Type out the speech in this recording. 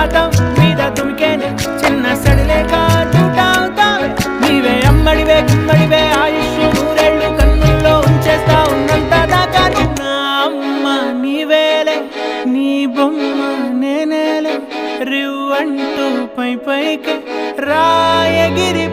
సుప్రభాతం మీద తుమికేనే చిన్న సడిలేక చూటావుతావే నీవే అమ్మడివే గుమ్మడివే ఆయుష్ నూరేళ్ళు కన్నుల్లో ఉంచేస్తా ఉన్నంత దాకా చిన్న అమ్మ నీవేలే నీ బొమ్మ నేనేలే రివ్వంటూ పై పైకి రాయగిరిపోదాం